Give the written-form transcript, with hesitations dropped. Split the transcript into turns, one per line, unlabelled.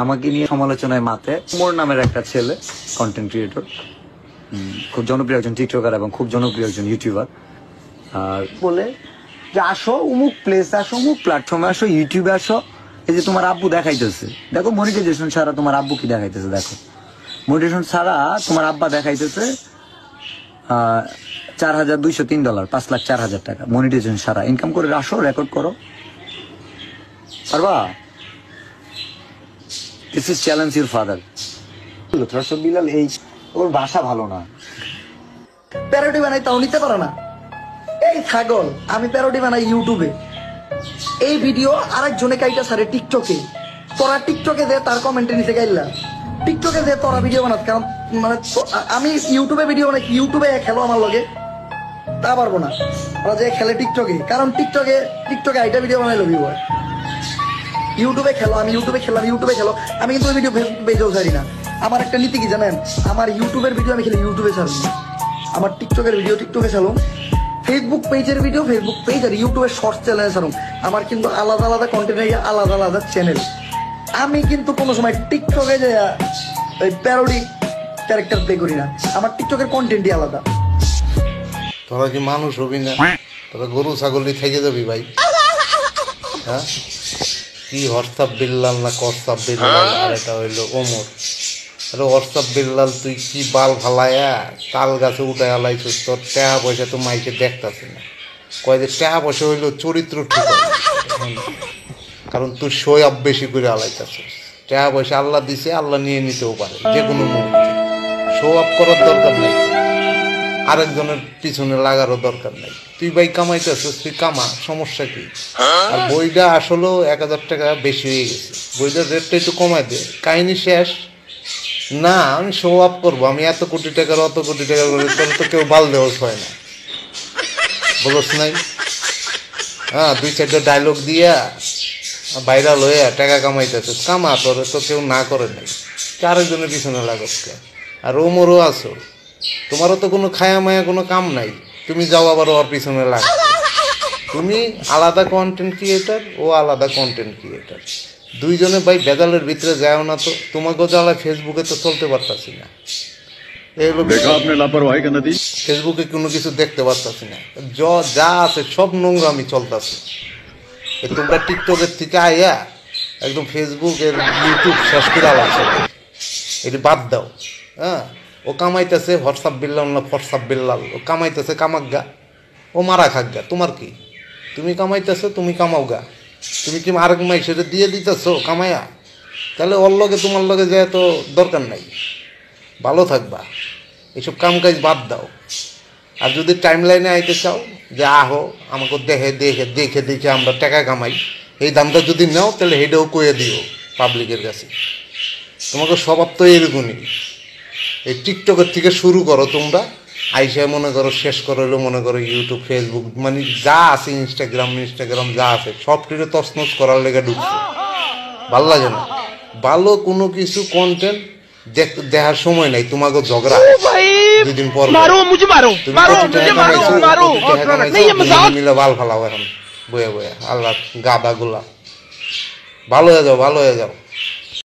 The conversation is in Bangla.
আমাকে নিয়ে সমালোচনায় মাতে মোর নামের একটা ছেলে কন্টেন্ট ক্রিয়েটর, খুব জনপ্রিয় একজন টিকটকার এবং খুব জনপ্রিয় একজন ইউটিউবার। আর বলে যে আসো অমুক প্লেস, আসো অমুক প্ল্যাটফর্মে, আসো ইউটিউবে আসো, এই যে তোমার আব্বু দেখাইতেছে, দেখো মনিটাইজেশন ছাড়া তোমার আব্বু কি দেখাইতেছে, দেখো মনিটাইজেশন ছাড়া তোমার আব্বা দেখাইতেছে $4,203, $5,04,000 টাকা মনিটাইজেশন ছাড়া ইনকাম করে আসো, রেকর্ড করো, পারবা? This is challenge your father. Bilal এই ওর ভাষা ভালো না,
প্যারোডি বানাই তাও নিতে পারে না। এই ছাগল, আমি প্যারোডি বানাই ইউটিউবে, এই ভিডিও আরেকজনে কাইটা সারে টিকটকে, তোরা টিকটকে দে তার কমেন্টে নিচে গাইলা, টিকটকে দে তোরা ভিডিও বানাত, কারণ মানে আমি ইউটিউবে ভিডিও বানাই, ইউটিউবে খেলো আমার লগে তা পারবো না, ওরা যে খেলে টিকটকে, কারণ টিকটকে আইটা ভিডিও বানাই লবি বয়। ইউটিউবে খেলো, আমি ইউটিউবে খেলাম, ইউটিউবে খেলো, আমি কিন্তু ওই ভিডিও ফেসবুক পেজেও ছাড়ি না। আমার একটা নীতি কি জানেন, আমার ইউটিউবের ভিডিও আমি খেলে ইউটিউবে ছাড়বো, আমার টিকটকের ভিডিও টিকটকে ছাড়ো, ফেসবুক পেজের ভিডিও ফেসবুক পেজ, আর ইউটিউবের শর্টস চ্যানেলে ছাড়ুন। আমার কিন্তু আলাদা আলাদা কন্টেন্ট, আলাদা আলাদা চ্যানেল। আমি কিন্তু কোনো সময় টিকটকে যে ওই প্যারোডি ক্যারেক্টার প্লে করি না, আমার টিকটকের কন্টেন্টই আলাদা।
তোরা কি মানুষ হবি না? তোরা গরু ছাগলি থেকে যাবি ভাই। হ্যাঁ, কি হরসাব বিল্লাল না কসাব বিল্লাল, আর এটা হইলো ওমর। আরে হরসাব বিল্লাল, তুই কি বাল ফালায়া তাল গাছে উঠে আলাইছিস, তোর টাকা পয়সা তো মাইকে দেখতেছে না। কয় যে টাকা পয়সা হইলো চরিত্র ঠিক, কারণ তুই শো আপ বেশি করে আলাইতেছিস। টাকা পয়সা আল্লাহ দিছে, আল্লাহ নিয়ে নিতেও পারে যে কোনো মুহূর্তে। শো আপ করার দরকার নেই, আরেকজনের পিছনে লাগারও দরকার নেই। তুই ভাই কামাইতেছিস, তুই কামা, সমস্যা কি? আর বইটা আসলেও 1,000 টাকা বেশি হয়ে গেছে, বইটার রেটটা একটু কমাই দে, কাহিনী শেষ। না আমি শো আপ করবো, আমি এত কোটি টাকার অত কোটি টাকা করে, তোর তো কেউ বাল দেওয়া হয় না, বলস নাই? হ্যাঁ, 2-4টা ডায়লগ দিয়া ভাইরাল হয়ে টাকা কামাইতেছিস, কামা, তোর তো কেউ না করে নাই, আরেকজনের পিছনে লাগস। আর ওমরও আছো, তোমারও তো কোনো খায়া মায়া কোনো কাম নাই, তুমি যাও আবার ওর পিছনে লাগ। তুমি আলাদা কন্টেন্ট ক্রিয়েটার, ও আলাদা কন্টেন্ট ক্রিয়েটার, দুইজনে ভাই বেজালের ভিতরে যাও না তো। তোমাকেও জ্বালা ফেসবুকে তো চলতে পারতাছি না, ফেসবুকে কোনো কিছু দেখতে পারতাছি না, যা আছে সব নোংরা আমি চলতেছি। তোমরা টিকটকের থেকে আইয়া একদম ফেসবুক এর ইউটিউব শেষ করে আলাদা, এটি বাদ দাও। হ্যাঁ, ও কামাইতেছে হোয়াটসঅ্যাপ বিল্লাল না হোয়াটসঅ্যাপ বিল্লাল, ও কামাইতেছে কামাক গা, ও মারা খাক গা, তোমার কি? তুমি কামাইতেছো, তুমি কামাও গা, তুমি কি আরেক মাই সেটা দিয়ে দিতেছো কামাইয়া? তাহলে ওর লগে তোমার লগে যায় তো দরকার নাই, ভালো থাকবা, এইসব কাম কাজ বাদ দাও। আর যদি টাইম লাইনে আইতে চাও যে আহো আমাকে দেখে দেখে দেখে দেখে আমরা টাকা কামাই, এই দামটা যদি নাও তাহলে হেডেও কয়ে দিও পাবলিকের কাছে। তোমাকে স্বভাব তো এরকমই, এই টিকটকের থেকে শুরু করো তোমরা, আইসা মনে করো শেষ করো হলো মনে করো ইউটিউব ফেসবুক, মানে যা আছে ইনস্টাগ্রাম যা আছে সব কিছু তছনছ করার লেগে ঢুকছে। ভালো লাগে না, ভালো কোনো কিছু কন্টেন্ট দেখার সময় নাই। তোমাকে ঝগড়া দুদিন পর মিলে বাল ফালাও এখন বয়ে বয়ে, আল্লাহ গাদা গুলা। ভালো হয়ে যাও, ভালো হয়ে যাও।